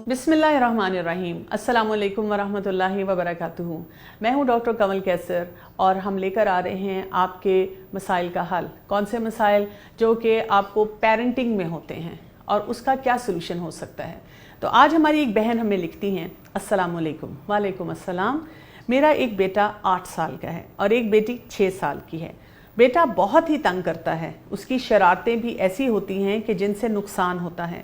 बिस्मिल्लाहिर्रहमानिर्रहीम। अस्सलामुअलैकुम वरहमतुल्लाहि वबरकातुहू। मैं हूँ डॉक्टर कमल कैसर और हम लेकर आ रहे हैं आपके मसाइल का हल। कौन से मसाइल? जो कि आपको पेरेंटिंग में होते हैं और उसका क्या सलूशन हो सकता है। तो आज हमारी एक बहन हमें लिखती हैं, अस्सलामुअलैकुम। वालेकुम अस्सलाम। मेरा एक बेटा 8 साल का है और एक बेटी 6 साल की है। बेटा बहुत ही तंग करता है, उसकी शरारतें भी ऐसी होती हैं कि जिनसे नुकसान होता है।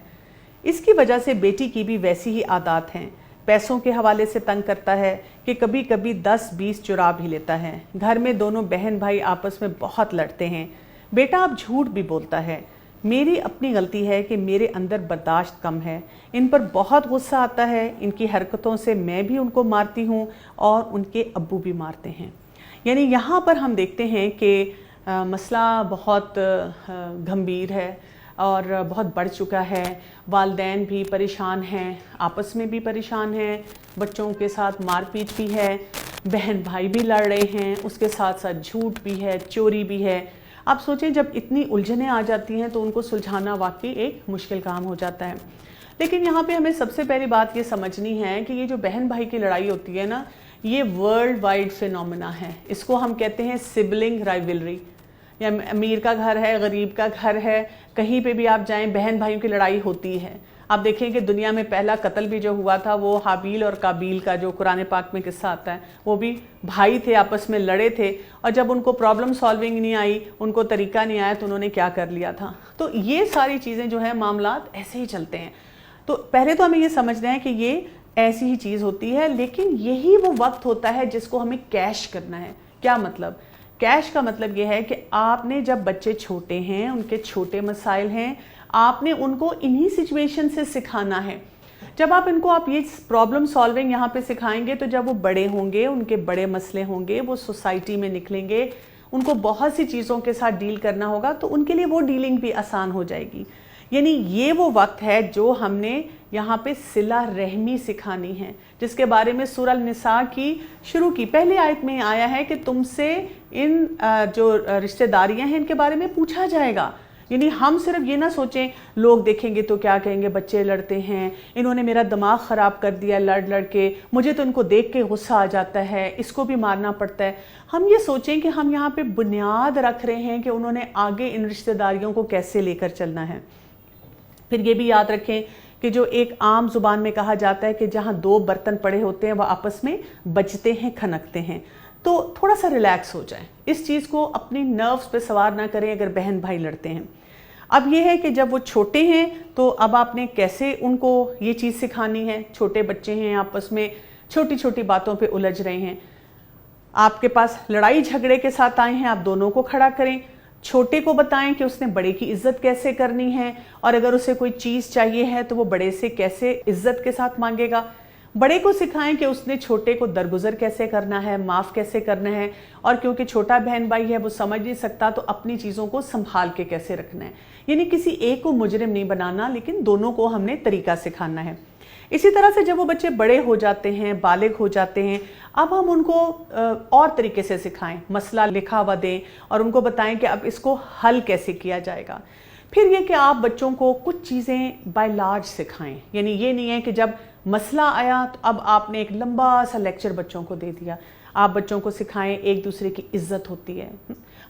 इसकी वजह से बेटी की भी वैसी ही आदत हैं। पैसों के हवाले से तंग करता है कि कभी कभी 10-20 चुरा भी लेता है। घर में दोनों बहन भाई आपस में बहुत लड़ते हैं। बेटा अब झूठ भी बोलता है। मेरी अपनी गलती है कि मेरे अंदर बर्दाश्त कम है। इन पर बहुत गुस्सा आता है। इनकी हरकतों से मैं भी उनको मारती हूँ और उनके अब्बू भी मारते हैं। यानी यहाँ पर हम देखते हैं कि मसला बहुत गंभीर है और बहुत बढ़ चुका है। वालिदैन भी परेशान हैं, आपस में भी परेशान हैं, बच्चों के साथ मारपीट भी है, बहन भाई भी लड़ रहे हैं, उसके साथ साथ झूठ भी है, चोरी भी है। आप सोचें, जब इतनी उलझनें आ जाती हैं तो उनको सुलझाना वाकई एक मुश्किल काम हो जाता है। लेकिन यहाँ पे हमें सबसे पहली बात ये समझनी है कि ये जो बहन भाई की लड़ाई होती है ना, ये वर्ल्ड वाइड फिनोमेना है। इसको हम कहते हैं सिबलिंग राइवलरी। या अमीर का घर है, गरीब का घर है, कहीं पे भी आप जाएं बहन भाइयों की लड़ाई होती है। आप देखें कि दुनिया में पहला कत्ल भी जो हुआ था वो हाबील और काबील का, जो कुरान पाक में किस्सा आता है, वो भी भाई थे, आपस में लड़े थे और जब उनको प्रॉब्लम सॉल्विंग नहीं आई, उनको तरीका नहीं आया, तो उन्होंने क्या कर लिया था। तो ये सारी चीज़ें जो है, मामलात ऐसे ही चलते हैं। तो पहले तो हमें ये समझना है कि ये ऐसी ही चीज़ होती है, लेकिन यही वो वक्त होता है जिसको हमें कैश करना है। क्या मतलब? कैश का मतलब ये है कि आपने, जब बच्चे छोटे हैं, उनके छोटे मसाइल हैं, आपने उनको इन्हीं सिचुएशन से सिखाना है। जब आप इनको ये प्रॉब्लम सॉल्विंग यहाँ पे सिखाएंगे, तो जब वो बड़े होंगे, उनके बड़े मसले होंगे, वो सोसाइटी में निकलेंगे, उनको बहुत सी चीज़ों के साथ डील करना होगा, तो उनके लिए वो डीलिंग भी आसान हो जाएगी। यानी ये वो वक्त है जो हमने यहाँ पे सिला रहमी सिखानी है, जिसके बारे में सूरह निसा की शुरू की पहली आयत में आया है कि तुमसे इन जो रिश्तेदारियां हैं इनके बारे में पूछा जाएगा। यानी हम सिर्फ ये ना सोचें लोग देखेंगे तो क्या कहेंगे, बच्चे लड़ते हैं, इन्होंने मेरा दिमाग ख़राब कर दिया लड़ लड़ के, मुझे तो इनको देख के गुस्सा आ जाता है, इसको भी मारना पड़ता है। हम ये सोचें कि हम यहाँ पे बुनियाद रख रहे हैं कि उन्होंने आगे इन रिश्तेदारियों को कैसे लेकर चलना है। फिर ये भी याद रखें कि जो एक आम जुबान में कहा जाता है कि जहाँ 2 बर्तन पड़े होते हैं वह आपस में बजते हैं, खनकते हैं। तो थोड़ा सा रिलैक्स हो जाए, इस चीज़ को अपनी नर्व्स पे सवार ना करें अगर बहन भाई लड़ते हैं। अब ये है कि जब वो छोटे हैं तो अब आपने कैसे उनको ये चीज़ सिखानी है। छोटे बच्चे हैं, आपस में छोटी छोटी बातों पे उलझ रहे हैं, आपके पास लड़ाई झगड़े के साथ आए हैं, आप दोनों को खड़ा करें। छोटे को बताएं कि उसने बड़े की इज्जत कैसे करनी है और अगर उसे कोई चीज़ चाहिए है तो वो बड़े से कैसे इज्जत के साथ मांगेगा। बड़े को सिखाएं कि उसने छोटे को दरगुजर कैसे करना है, माफ़ कैसे करना है, और क्योंकि छोटा बहन भाई है वो समझ नहीं सकता, तो अपनी चीज़ों को संभाल के कैसे रखना है। यानी किसी एक को मुजरिम नहीं बनाना, लेकिन दोनों को हमने तरीका सिखाना है। इसी तरह से जब वो बच्चे बड़े हो जाते हैं, बालिग हो जाते हैं, अब हम उनको और तरीके से सिखाएं, मसला लिखा हुआ दें और उनको बताएं कि अब इसको हल कैसे किया जाएगा। फिर ये कि आप बच्चों को कुछ चीज़ें बाय लार्ज सिखाएं। यानी ये नहीं है कि जब मसला आया तो अब आपने एक लंबा सा लेक्चर बच्चों को दे दिया। आप बच्चों को सिखाएं एक दूसरे की इज्जत होती है,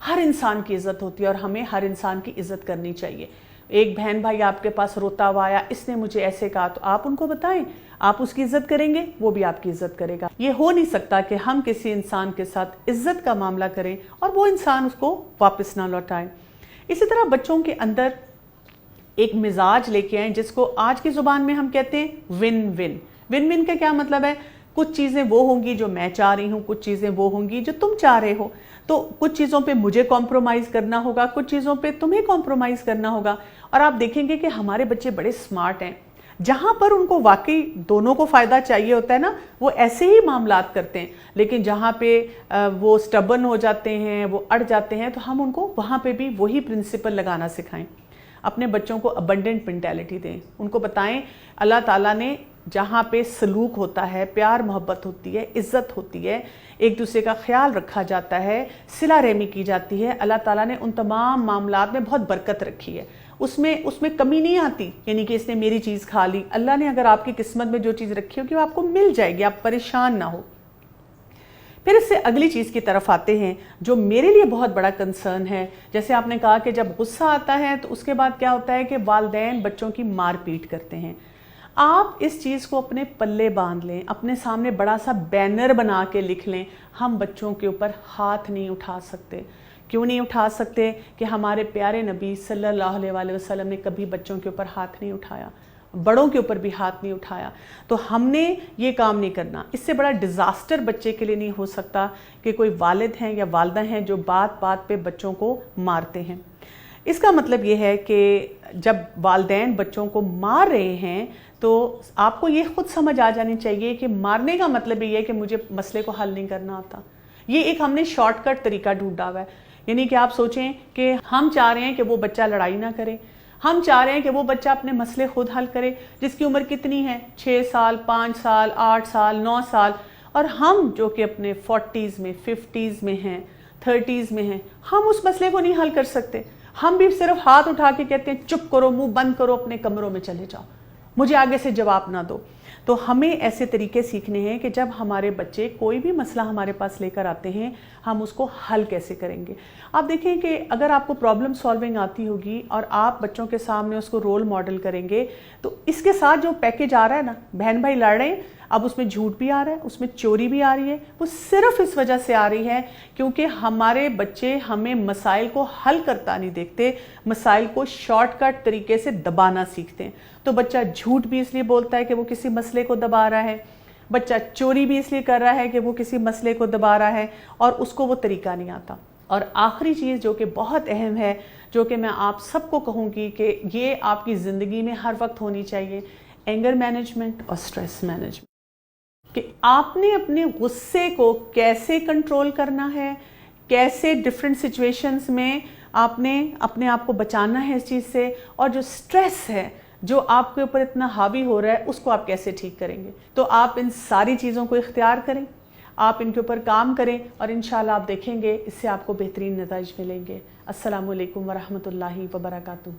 हर इंसान की इज्जत होती है और हमें हर इंसान की इज्जत करनी चाहिए। एक बहन भाई आपके पास रोता हुआ आया, इसने मुझे ऐसे कहा, तो आप उनको बताएं, आप उसकी इज्जत करेंगे, वो भी आपकी इज्जत करेगा। ये हो नहीं सकता कि हम किसी इंसान के साथ इज्जत का मामला करें और वो इंसान उसको वापस ना लौटाए। इसी तरह बच्चों के अंदर एक मिजाज लेके आए जिसको आज की जुबान में हम कहते हैं विन विन। विन विन का क्या मतलब है? कुछ चीज़ें वो होंगी जो मैं चाह रही हूँ, कुछ चीज़ें वो होंगी जो तुम चाह रहे हो। तो कुछ चीज़ों पे मुझे कॉम्प्रोमाइज़ करना होगा, कुछ चीज़ों पे तुम्हें कॉम्प्रोमाइज़ करना होगा। और आप देखेंगे कि हमारे बच्चे बड़े स्मार्ट हैं, जहाँ पर उनको वाकई दोनों को फ़ायदा चाहिए होता है ना, वो ऐसे ही मामलात करते हैं। लेकिन जहाँ पे वो स्टबन हो जाते हैं, वो अड़ जाते हैं, तो हम उनको वहाँ पे भी वही प्रिंसिपल लगाना सिखाएं। अपने बच्चों को अबंडेंट मेंटालिटी दें, उनको बताएं अल्लाह ताला ने जहाँ पे सलूक होता है, प्यार मोहब्बत होती है, इज़्ज़त होती है, एक दूसरे का ख्याल रखा जाता है, सिला रहमी की जाती है, अल्लाह ताला ने उन तमाम मामलात में बहुत बरकत रखी है। اس میں کمی نہیں آتی، یعنی کہ اس نے میری چیز کھا لی۔ اللہ نے اگر آپ کی قسمت میں جو چیز رکھی ہوگی وہ آپ کو مل جائے گی، آپ پریشان نہ ہو۔ پھر اس سے اگلی چیز کی طرف آتے ہیں جو میرے لیے بہت بڑا کنسرن ہے۔ جیسے آپ نے کہا کہ جب غصہ آتا ہے تو اس کے بعد کیا ہوتا ہے کہ والدین بچوں کی مار پیٹ کرتے ہیں۔ آپ اس چیز کو اپنے پلے باندھ لیں، اپنے سامنے بڑا سا بینر بنا کے لکھ لیں، ہم بچوں کے اوپر ہاتھ نہیں اٹھا سکتے۔ کیوں نہیں اٹھا سکتے؟ کہ ہمارے پیارے نبی صلی اللہ علیہ وسلم نے کبھی بچوں کے اوپر ہاتھ نہیں اٹھایا، بڑوں کے اوپر بھی ہاتھ نہیں اٹھایا۔ تو ہم نے یہ کام نہیں کرنا۔ اس سے بڑا ڈیزاسٹر بچے کے لیے نہیں ہو سکتا کہ کوئی والد ہیں یا والدہ ہیں جو بات بات پہ بچوں کو مارتے ہیں۔ اس کا مطلب یہ ہے کہ جب والدین بچوں کو مار رہے ہیں تو آپ کو یہ خود سمجھ آ جانی چاہیے کہ مارنے کا مطلب یہ ہے کہ مجھے مسئلے کو حل نہیں کرنا آتا۔ یہ ایک ہم نے شارٹ کٹ طریقہ ڈھونڈا ہوا ہے۔ یعنی کہ آپ سوچیں کہ ہم چاہ رہے ہیں کہ وہ بچہ لڑائی نہ کرے، ہم چاہ رہے ہیں کہ وہ بچہ اپنے مسئلے خود حل کرے، جس کی عمر کتنی ہے؟ 6 سال، 5 سال، 8 سال، 9 سال، اور ہم جو کہ اپنے 40s میں، 50s میں ہیں، 30s میں ہیں، ہم اس مسئلے کو نہیں حل کر سکتے۔ ہم بھی صرف ہاتھ اٹھا کے کہتے ہیں چپ کرو، منہ بند کرو، اپنے کمروں میں چلے جاؤ، مجھے آگے سے جواب نہ دو۔ تو ہمیں ایسے طریقے سیکھنے ہیں کہ جب ہمارے بچے کوئی بھی مسئلہ ہمارے پاس لے کر آتے ہیں ہم اس کو حل کیسے کریں گے۔ آپ دیکھیں کہ اگر آپ کو پرابلم سالونگ آتی ہوگی اور آپ بچوں کے سامنے اس کو رول ماڈل کریں گے تو اس کے ساتھ جو پیکیج آ رہا ہے نا، بہن بھائی لڑ رہے ہیں، اب اس میں جھوٹ بھی آ رہا ہے، اس میں چوری بھی آ رہی ہے، وہ صرف اس وجہ سے آ رہی ہے کیونکہ ہمارے بچے ہمیں مسائل کو حل کرتا نہیں دیکھتے، مسائل کو شارٹ کٹ طریقے سے دبانا سیکھتے ہیں۔ تو بچہ جھوٹ بھی اس لیے بولتا ہے کہ وہ کسی مسئلے کو دبا رہا ہے، بچہ چوری بھی اس لیے کر رہا ہے کہ وہ کسی مسئلے کو دبا رہا ہے، اور اس کو وہ طریقہ نہیں آتا۔ اور آخری چیز جو کہ بہت اہم ہے، جو کہ میں آپ سب کو کہوں گی کہ یہ آپ کی زندگی میں ہر وقت ہونی چاہیے، اینگر مینجمنٹ اور سٹریس مینجمنٹ، کہ آپ نے اپنے غصے کو کیسے کنٹرول کرنا ہے، کیسے ڈیفرنٹ سچویشنز میں آپ نے اپنے آپ کو بچانا ہے اس چیز سے، اور جو سٹریس ہے جو آپ کے اوپر اتنا حاوی ہو رہا ہے اس کو آپ کیسے ٹھیک کریں گے۔ تو آپ ان ساری چیزوں کو اختیار کریں، آپ ان کے اوپر کام کریں، اور انشاءاللہ آپ دیکھیں گے اس سے آپ کو بہترین نتائج ملیں گے۔ السلام علیکم ورحمۃ اللہ وبرکاتہ۔